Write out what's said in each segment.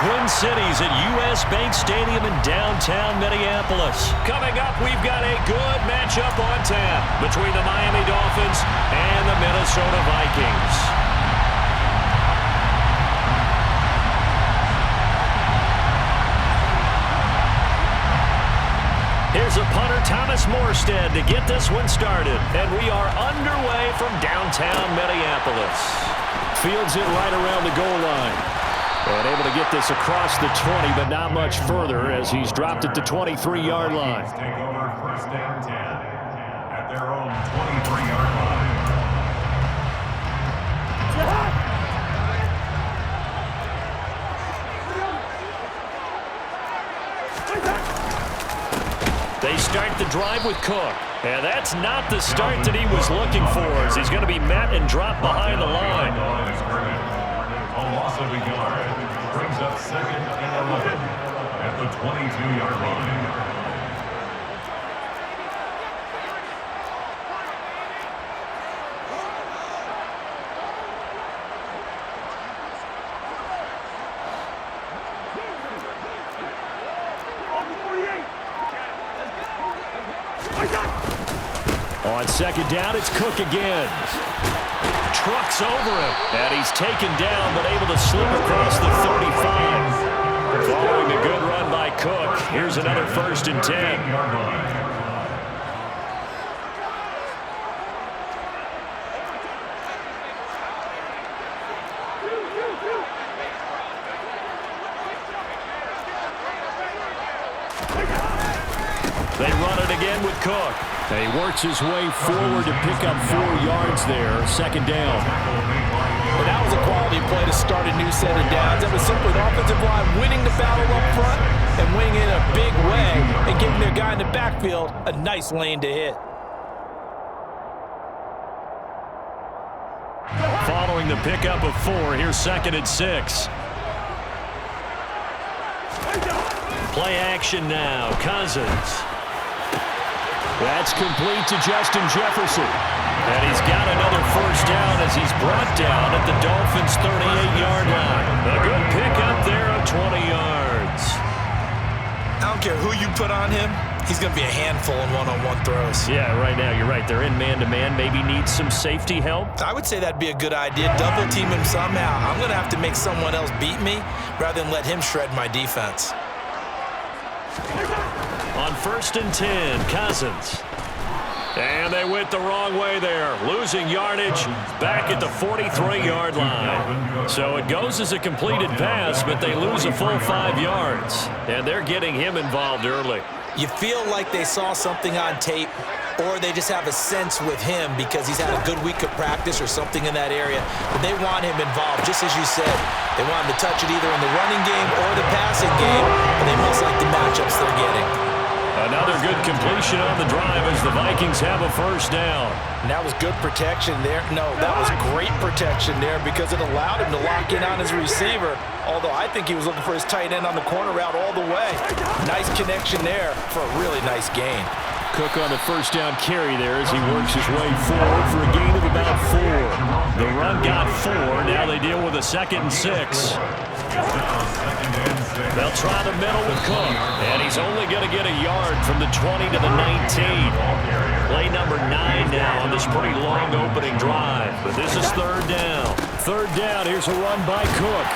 Twin Cities at U.S. Bank Stadium in downtown Minneapolis. Coming up, we've got a good matchup on tap between the Miami Dolphins and the Minnesota Vikings. Here's a punter, Thomas Morstead, to get this one started. And we are underway from downtown Minneapolis. Fields it right around the goal line. And able to get this across the 20, but not much further as he's dropped it to 23-yard line. Take over first and 10 at their own 23-yard line. They start the drive with Cook. And that's not the start that he was looking for, as he's going to be met and dropped behind the line. A loss of a yard brings up second and 11 at the 22-yard line. On second down, it's Cook again. Trucks over him, and he's taken down, but able to slip across the 35. Following the good run by Cook, here's another first and 10. They run it again with Cook. And he works his way forward to pick up 4 yards there. Second down. Well, that was a quality play to start a new set of downs. That was simply the offensive line winning the battle up front and winning in a big way and giving their guy in the backfield a nice lane to hit. Following the pickup of 4, here's second and 6. Play action now. Cousins. That's complete to Justin Jefferson. And he's got another first down as he's brought down at the Dolphins' 38-yard line. A good pickup there of 20 yards. I don't care who you put on him. He's going to be a handful in one-on-one throws. Yeah, right now, you're right. They're in man-to-man. Maybe needs some safety help. I would say that'd be a good idea. Double team him somehow. I'm going to have to make someone else beat me rather than let him shred my defense. On first and 10, Cousins. And they went the wrong way there. Losing yardage back at the 43-yard line. So it goes as a completed pass, but they lose a full 5 yards. And they're getting him involved early. You feel like they saw something on tape, or they just have a sense with him because he's had a good week of practice or something in that area. But they want him involved, just as you said. They want him to touch it either in the running game or the passing game, and they must like the matchups they're getting. Another good completion on the drive as the Vikings have a first down. And that was good protection there. No, that was great protection there because it allowed him to lock in on his receiver, although I think he was looking for his tight end on the corner route all the way. Nice connection there for a really nice gain. Cook on the first down carry there as he works his way forward for a gain of about 4. The run got 4. Now they deal with a second and 6. They'll try the middle with Cook, and he's only going to get a yard from the 20 to the 19. Play number 9 now on this pretty long opening drive, but this is third down. Third down, here's a run by Cook,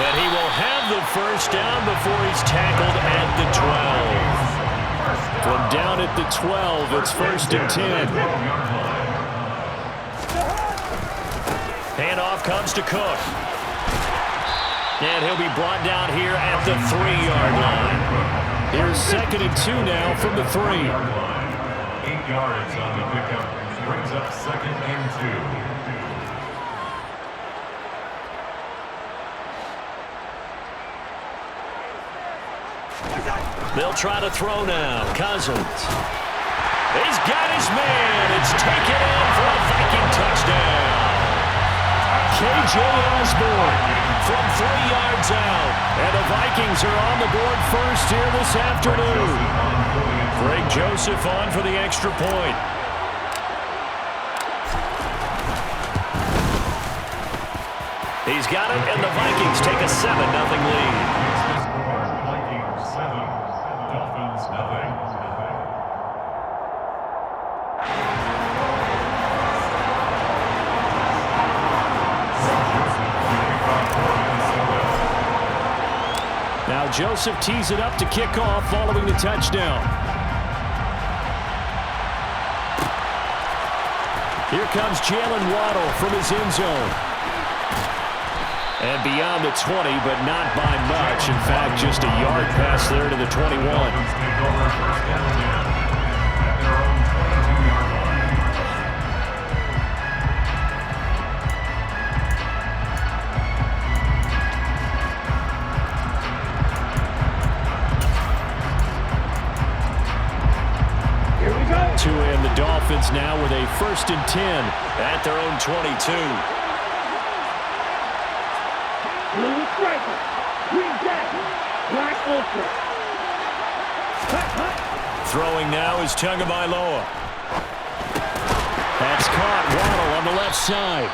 and he will have the first down before he's tackled at the 12. From down at the 12, it's first and 10. Handoff comes to Cook. And he'll be brought down here at the 3-yard line. Here's second and 2 now from the 3. 8 yards on the pickup brings up second and 2. They'll try to throw now. Cousins. He's got his man. It's taken in for a Viking touchdown. K.J. Osborne from 3 yards out. And the Vikings are on the board first here this afternoon. Greg Joseph on for the extra point. He's got it, and the Vikings take a 7-0 lead. Now Joseph tees it up to kick off following the touchdown. Here comes Jalen Waddle from his end zone. And beyond the 20, but not by much. In fact, just a yard pass there to the 21. To end the Dolphins now with a 1st and 10 at their own 22. Blue striker, green jacket, black ultra. Throwing now is Tagovailoa. That's caught. Waddle on the left side.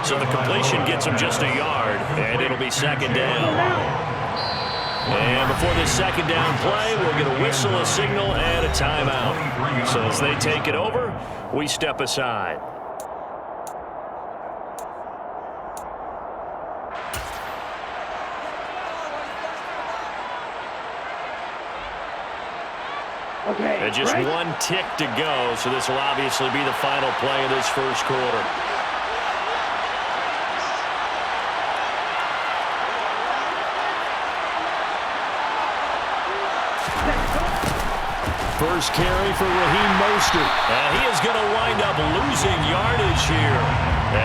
So the completion gets him just a yard, and it'll be 2nd down. And before this 2nd down play, we'll get a whistle, a signal, and a timeout. So as they take it over, we step aside. Okay, And just one tick to go, so this will obviously be the final play of this 1st quarter. First carry for Raheem Mostert. And he is going to wind up losing yardage here,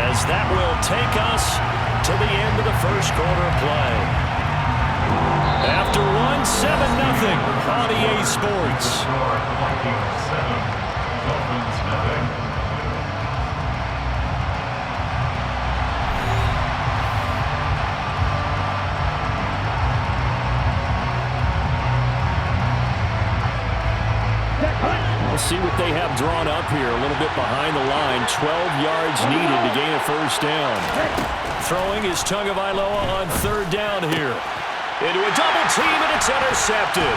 as that will take us to the end of the 1st quarter of play. After 7-0 on EA Sports. Vikings 7, Dolphins nothing. We'll see what they have drawn up here. A little bit behind the line. 12 yards needed to gain a 1st down. Throwing is Tagovailoa on 3rd down here. Into a double team, and it's intercepted.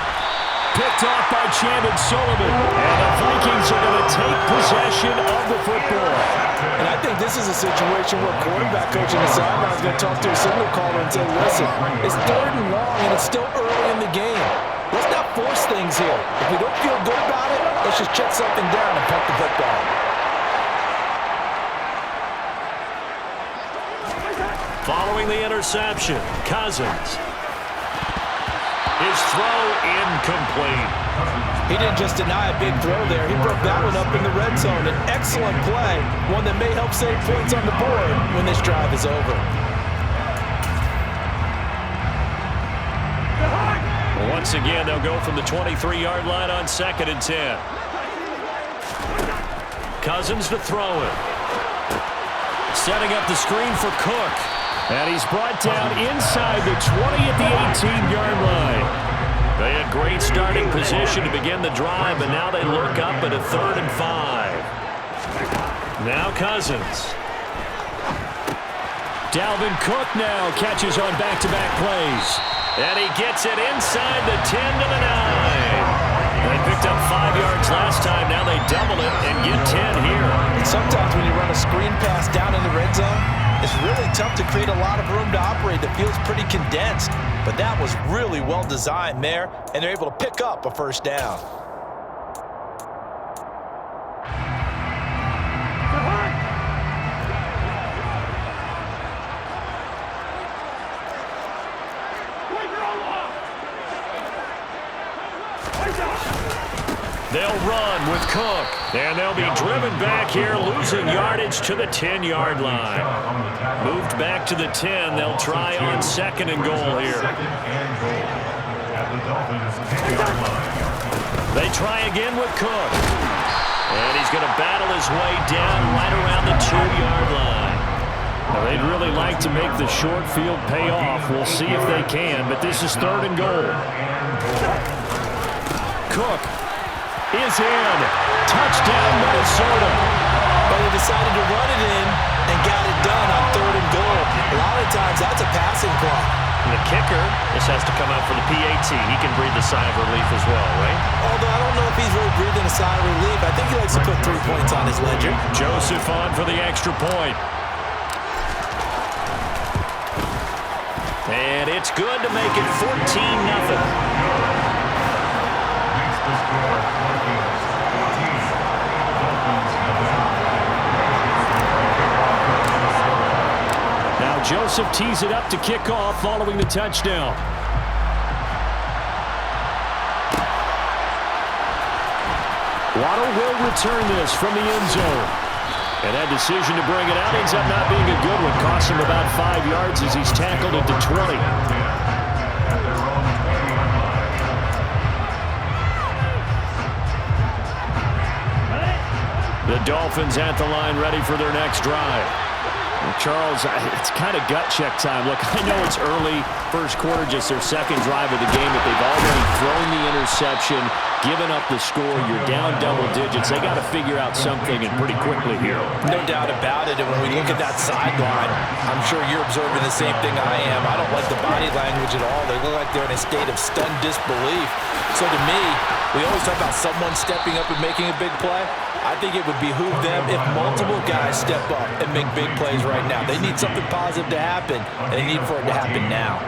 Picked off by Chandon Sullivan. And the Vikings are going to take possession of the football. And I think this is a situation where quarterback coach in the sideline is going to talk to a signal caller and say, listen, it's 3rd and long, and it's still early in the game. Let's not force things here. If we don't feel good about it, let's just check something down and punt the football. Following the interception, Cousins. His throw incomplete. He didn't just deny a big throw there. He broke that one up in the red zone. An excellent play, one that may help save points on the board when this drive is over. Once again, they'll go from the 23-yard line on 2nd and 10. Cousins to throw it. Setting up the screen for Cook. And he's brought down inside the 20 at the 18-yard line. They had great starting position to begin the drive, and now they look up at a 3rd and 5. Now Cousins. Dalvin Cook now catches on back-to-back plays. And he gets it inside the 10 to the 9. They picked up 5 yards last time. Now they double it and get 10 here. And sometimes when you run a screen pass down in the red zone, it's really tough to create a lot of room to operate. The field's pretty condensed. But that was really well designed there, and they're able to pick up a 1st down. They'll run with Cook, and they'll be driven back here, losing yardage to the 10-yard line. Moved back to the 10. They'll try on 2nd and goal here. They try again with Cook. And he's going to battle his way down right around the 2-yard line. Now, they'd really like to make the short field pay off. We'll see if they can, but this is 3rd and goal. Cook is in. Touchdown, Minnesota. But they decided to run it in and got it done on 3rd and goal. A lot of times, that's a passing play. And the kicker, this has to come out for the PAT. He can breathe a sigh of relief as well, right? Although I don't know if he's really breathing a sigh of relief. I think he likes to put 3 points on his ledger. Joseph on for the extra point. And it's good to make it 14-0. Makes the score 14. Dolphins have it. Now Joseph tees it up to kick off following the touchdown. Waddle will return this from the end zone. And that decision to bring it out ends up not being a good one. Costs him about 5 yards as he's tackled at the 20. The Dolphins at the line ready for their next drive. Charles, it's kind of gut check time. Look, I know it's early, first quarter, just their second drive of the game, but they've already thrown the interception, given up the score. You're down double digits. They got to figure out something, and pretty quickly here. No doubt about it, and when we look at that sideline, I'm sure you're observing the same thing I am. I don't like the body language at all. They look like they're in a state of stunned disbelief. So to me, we always talk about someone stepping up and making a big play. I think it would behoove them if multiple guys step up and make big plays right now. They need something positive to happen, and they need for it to happen now.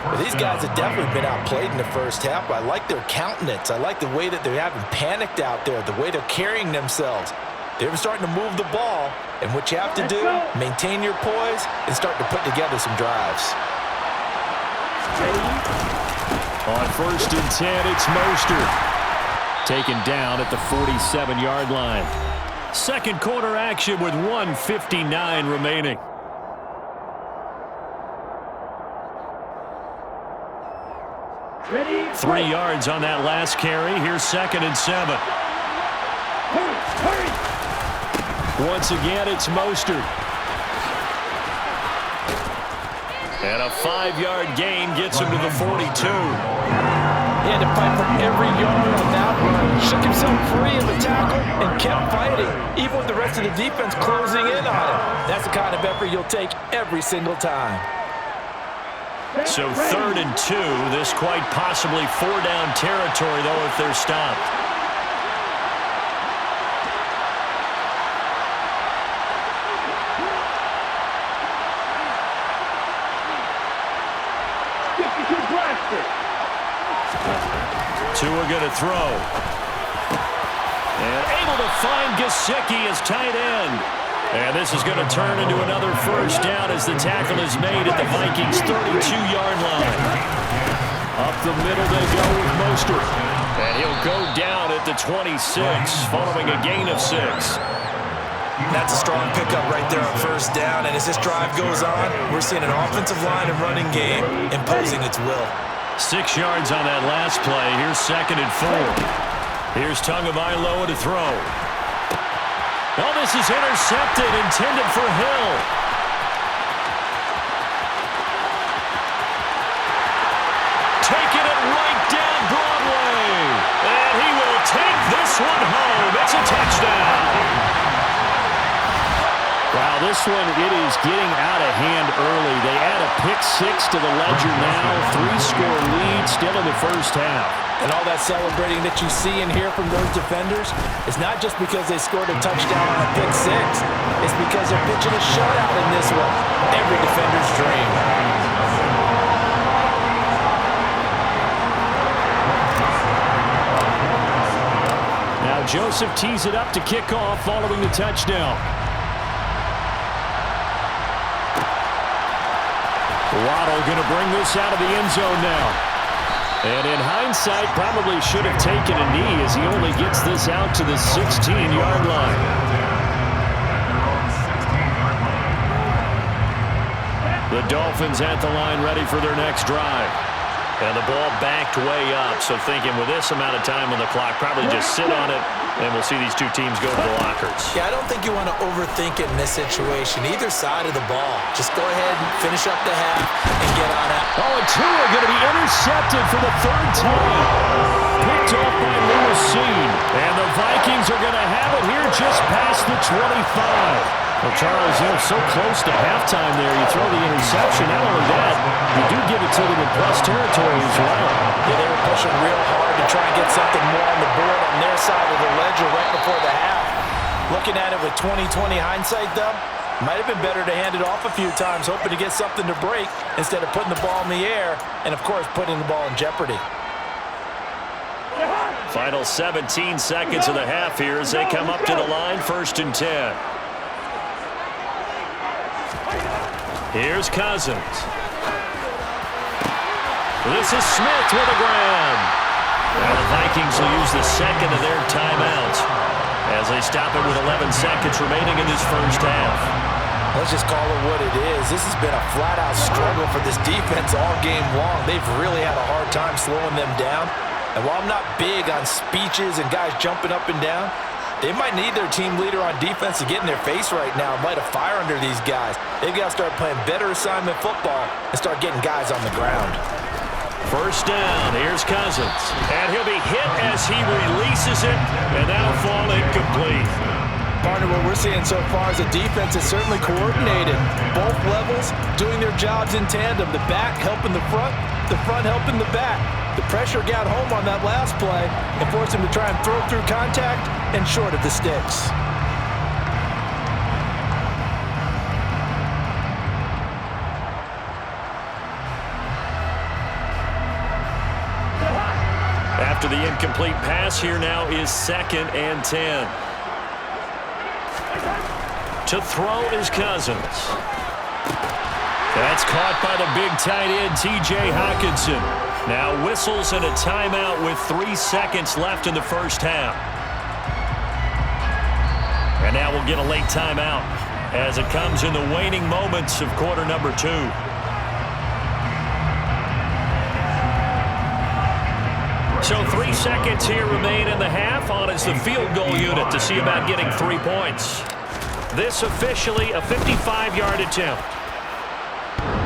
But these guys have definitely been outplayed in the first half. I like their countenance. I like the way that they haven't panicked out there, the way they're carrying themselves. They're starting to move the ball, and what you have to do, maintain your poise and start to put together some drives. On 1st and 10, it's Mostert. Taken down at the 47-yard line. Second quarter action with 1:59 remaining. Ready? 3 yards on that last carry. Here's 2nd and 7. Hurry! Once again, it's Mostert. And a 5-yard gain gets him to the 42. He had to fight for every yard on that run. Shook himself free of the tackle and kept fighting, even with the rest of the defense closing in on him. That's the kind of effort you'll take every single time. So 3rd and 2. This quite possibly 4-down territory, though, if they're stopped. Tua going to throw. And able to find Gesicki as tight end. And this is going to turn into another first down as the tackle is made at the Vikings' 32-yard line. Up the middle they go with Mostert. And he'll go down at the 26, following a gain of 6. That's a strong pickup right there on first down. And as this drive goes on, we're seeing an offensive line and running game imposing its will. 6 yards on that last play. Here's 2nd and 4. Here's Tagovailoa to throw. Oh, this is intercepted, intended for Hill. Taking it right down Broadway. And he will take this one home. It's a touchdown. Wow, this one, it is getting out of hand early. They add a pick-6 to the ledger now. 3-score lead still in the first half. And all that celebrating that you see and hear from those defenders is not just because they scored a touchdown on a pick-6. It's because they're pitching a shutout in this one. Every defender's dream. Now Joseph tees it up to kick off following the touchdown. Waddle going to bring this out of the end zone now. And in hindsight, probably should have taken a knee as he only gets this out to the 16-yard line. The Dolphins at the line ready for their next drive. And the ball backed way up, so thinking with this amount of time on the clock, probably just sit on it, and we'll see these two teams go to the lockers. Yeah, I don't think you want to overthink it in this situation. Either side of the ball. Just go ahead and finish up the half and get on out. Oh, and Tua going to be intercepted for the 3rd time. Picked off by Lewis-Cine. And the Vikings are going to have it here just past the 25. Well, Charles, so close to halftime there. You throw the interception. Not only that, you do give it to them in plus territory as well. Yeah, they were pushing real hard to try and get something more on the board on their side of the ledger right before the half. Looking at it with 20/20 hindsight, though, Might have been better to hand it off a few times, hoping to get something to break instead of putting the ball in the air and, of course, putting the ball in jeopardy. Final 17 seconds of the half here as they come up to the line, 1st and 10. Here's Cousins. This is Smith with a grab. Now the Vikings will use the second of their timeouts as they stop it with 11 seconds remaining in this first half. Let's just call it what it is. This has been a flat-out struggle for this defense all game long. They've really had a hard time slowing them down. And while I'm not big on speeches and guys jumping up and down, they might need their team leader on defense to get in their face right now and light a fire under these guys. They've got to start playing better assignment football and start getting guys on the ground. 1st down, here's Cousins. And he'll be hit as he releases it, and that'll fall incomplete. Partner, what we're seeing so far is the defense is certainly coordinated. Both levels doing their jobs in tandem. The back helping the front helping the back. The pressure got home on that last play and forced him to try and throw through contact and short of the sticks. After the incomplete pass, here now is 2nd and 10. To throw is Cousins. That's caught by the big tight end, T.J. Hockenson. Now whistles and a timeout with 3 seconds left in the first half. And now we'll get a late timeout as it comes in the waning moments of quarter number 2. So 3 seconds here remain in the half. On is the field goal unit to see about getting 3 points. This officially a 55-yard attempt.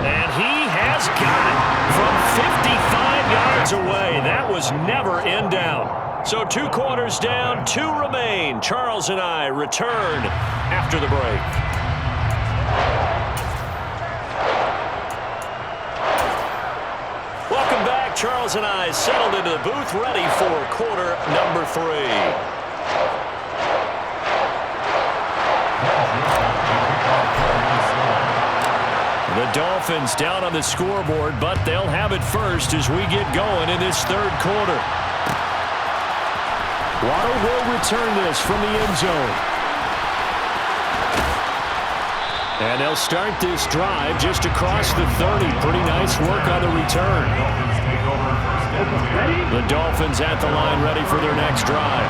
And he has got it from 55 yards away. That was never in doubt. So 2 quarters down, 2 remain. Charles and I return after the break. Welcome back. Charles and I settled into the booth, ready for quarter number 3. The Dolphins down on the scoreboard, but they'll have it first as we get going in this 3rd quarter. Waddle will return this from the end zone. And they'll start this drive just across the 30. Pretty nice work on the return. The Dolphins at the line ready for their next drive.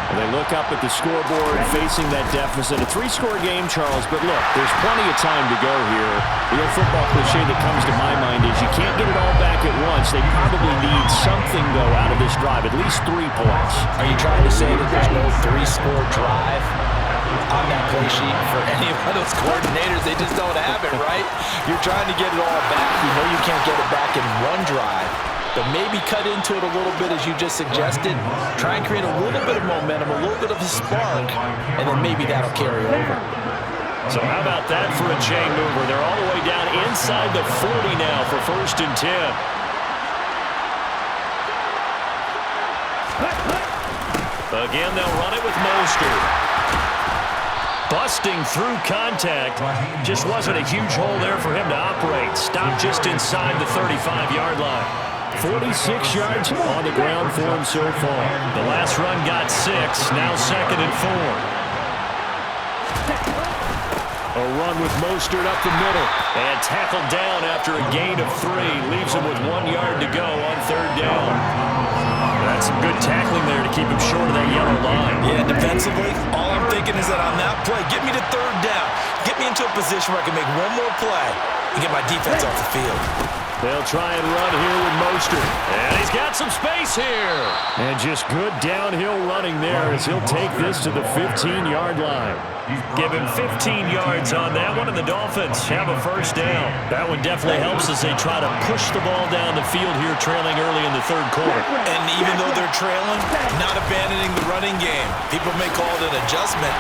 And they look up at the scoreboard facing that deficit. A 3-score game, Charles, but look, there's plenty of time to go here. The old football cliche that comes to my mind is you can't get it all back at once. They probably need something, though, out of this drive, at least 3 points. Are you trying to say that there's no 3-score drive on that play sheet for any of those coordinators? They just don't have it, right? You're trying to get it all back. You know you can't get it back in one drive. But maybe cut into it a little bit as you just suggested. Try and create a little bit of momentum, a little bit of a spark, and then maybe that'll carry over. So how about that for a chain mover? They're all the way down inside the 40 now for 1st and 10. Again, they'll run it with Mostert. Busting through contact. Just wasn't a huge hole there for him to operate. Stopped just inside the 35-yard line. 46 yards on the ground for him so far. The last run got 6, now 2nd and 4. A run with Mostert up the middle. And tackled down after a gain of 3. Leaves him with 1 yard to go on 3rd down. That's some good tackling there to keep him short of that yellow line. Yeah, defensively, all I'm thinking is that on that play, get me to 3rd down. Get me into a position where I can make one more play and get my defense off the field. They'll try and run here with Mostert. And he's got some space here. And just good downhill running there as he'll take this to the 15-yard line. Give him 15 yards on that one, and the Dolphins have a 1st down. That one definitely helps as they try to push the ball down the field here, trailing early in the 3rd quarter. And even though they're trailing, not abandoning the running game. People may call it an adjustment.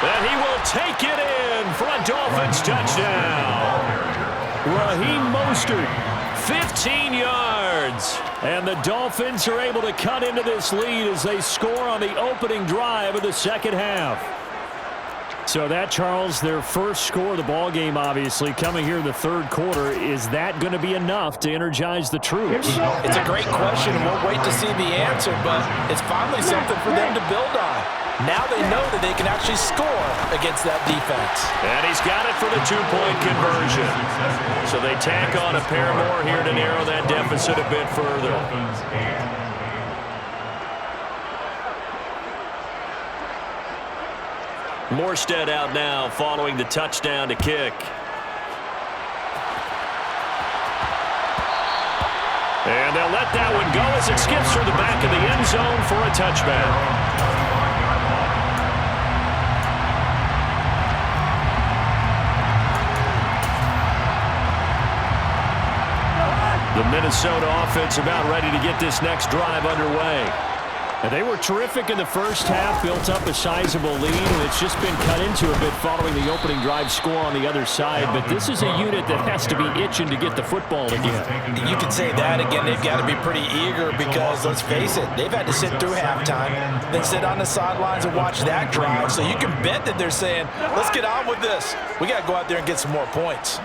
And he will take it in for a Dolphins touchdown. Raheem Mostert, 15 yards. And the Dolphins are able to cut into this lead as they score on the opening drive of the 2nd half. So that, Charles, their first score of the ball game, obviously, coming here in the third quarter. Is that going to be enough to energize the troops? It's a great question, and we'll wait to see the answer, but it's finally something for them to build on. Now they know that they can actually score against that defense. And he's got it for the two-point conversion. So they tack on a pair more here to narrow that deficit a bit further. Morstead out now following the touchdown to kick. And they'll let that one go as it skips through the back of the end zone for a touchback. The Minnesota offense about ready to get this next drive underway. And they were terrific in the first half, built up a sizable lead, and it's just been cut into a bit following the opening drive score on the other side. But this is a unit that has to be itching to get the football again. You can say that again. They've got to be pretty eager because, let's face it, they've had to sit through halftime, then sit on the sidelines and watch that drive. So you can bet that they're saying, let's get on with this. We got to go out there and get some more points.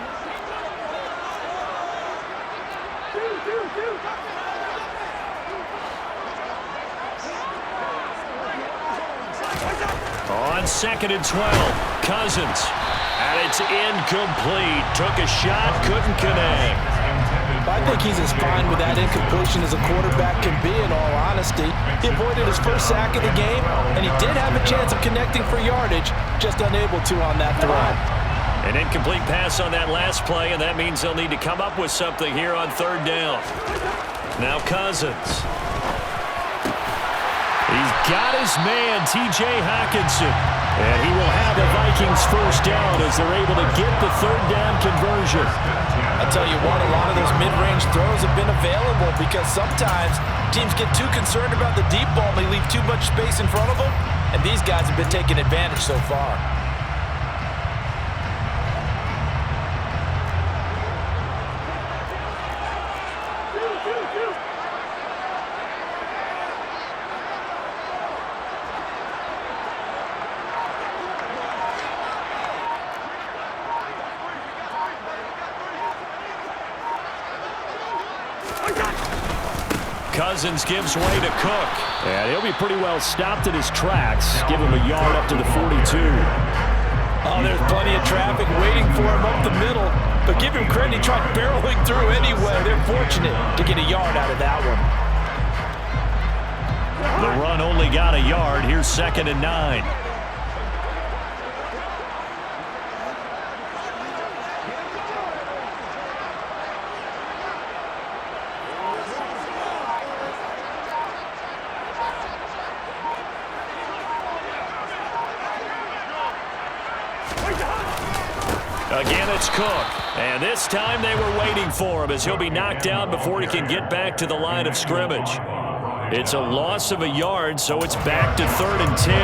On 2nd and 12, Cousins. And it's incomplete. Took a shot, couldn't connect. I think he's as fine with that incompletion as a quarterback can be, in all honesty. He avoided his first sack of the game, and he did have a chance of connecting for yardage, just unable to on that throw. An incomplete pass on that last play, and that means they'll need to come up with something here on 3rd down. Now Cousins. He's got his man, T.J. Hockenson. And he will have the Vikings first down as they're able to get the 3rd down conversion. I tell you what, a lot of those mid-range throws have been available because sometimes teams get too concerned about the deep ball and they leave too much space in front of them. And these guys have been taking advantage so far. Cousins gives way to Cook. And he'll be pretty well stopped in his tracks. Give him a yard up to the 42. Oh, there's plenty of traffic waiting for him up the middle. But give him credit, he tried barreling through anyway. They're fortunate to get a yard out of that one. The run only got a yard. Here's 2nd and 9. Again, it's Cook. And this time they were waiting for him as he'll be knocked down before he can get back to the line of scrimmage. It's a loss of a yard, so it's back to 3rd and 10.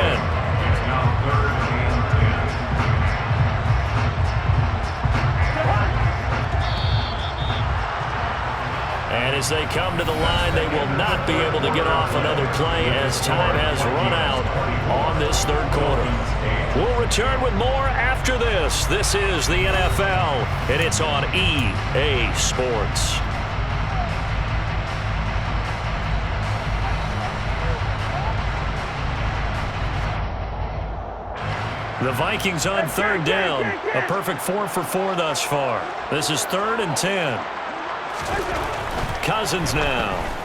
And as they come to the line, they will not be able to get off another play as time has run out on this 3rd quarter. We'll return with more after this. This is the NFL, and it's on EA Sports. The Vikings on 3rd down. A perfect 4 for 4 thus far. This is 3rd and 10. Cousins now.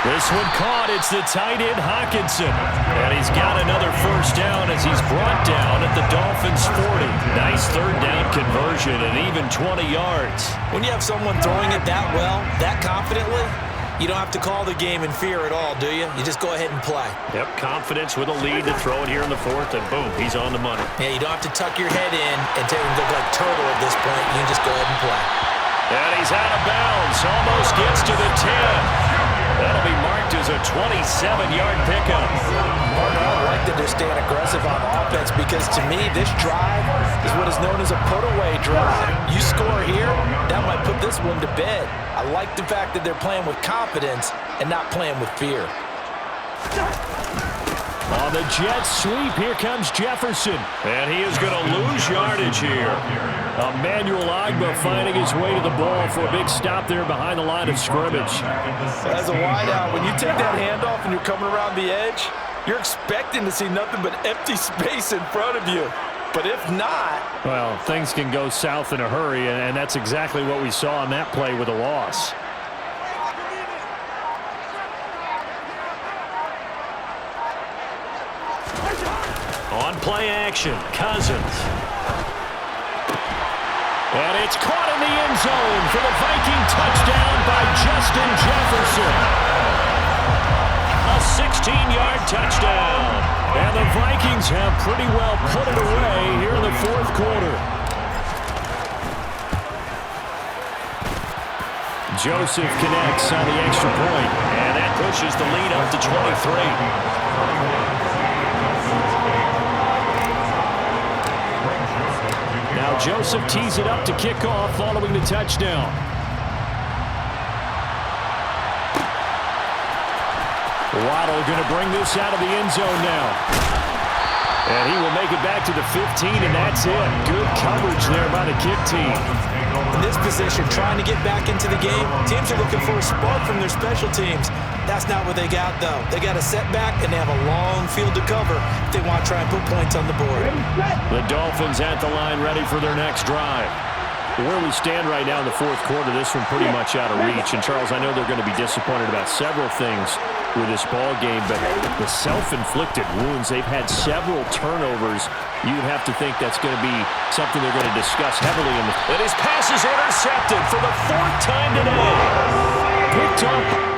This one caught. It's the tight end, Hockenson. And he's got another first down as he's brought down at the Dolphins' 40. Nice 3rd down conversion and even 20 yards. When you have someone throwing it that well, that confidently, you don't have to call the game in fear at all, do you? You just go ahead and play. Yep, confidence with a lead to throw it here in the 4th, and boom, he's on the money. Yeah, you don't have to tuck your head in and take him look like turtle at this point. You can just go ahead and play. And he's out of bounds. Almost gets to the 10. That'll be marked as a 27-yard pickup. I like that they're staying aggressive on offense because, to me, this drive is what is known as a put-away drive. You score here, that might put this one to bed. I like the fact that they're playing with confidence and not playing with fear. On the jet sweep, here comes Jefferson. And he is going to lose yardage here. Emmanuel Ogbah finding his way to the ball for a big stop there behind the line of scrimmage. As a wideout, when you take that handoff and you're coming around the edge, you're expecting to see nothing but empty space in front of you. But if not... Well, things can go south in a hurry, and that's exactly what we saw on that play with a loss. On play action, Cousins. And it's caught in the end zone for the Viking touchdown by Justin Jefferson. A 16-yard touchdown. And the Vikings have pretty well put it away here in the fourth quarter. Joseph connects on the extra point, and that pushes the lead up to 23. Now Joseph tees it up to kick off following the touchdown. Waddle going to bring this out of the end zone now. And he will make it back to the 15, and that's it. Good coverage there by the kick team. In this position, trying to get back into the game, teams are looking for a spark from their special teams. That's not what they got, though. They got a setback, and they have a long field to cover if they want to try and put points on the board. The Dolphins at the line ready for their next drive. Where we stand right now in the fourth quarter, this one pretty much out of reach. And, Charles, I know they're going to be disappointed about several things with this ball game, but the self-inflicted wounds, they've had several turnovers. You'd have to think that's going to be something they're going to discuss heavily in the... And his pass is intercepted for the fourth time today. Picked up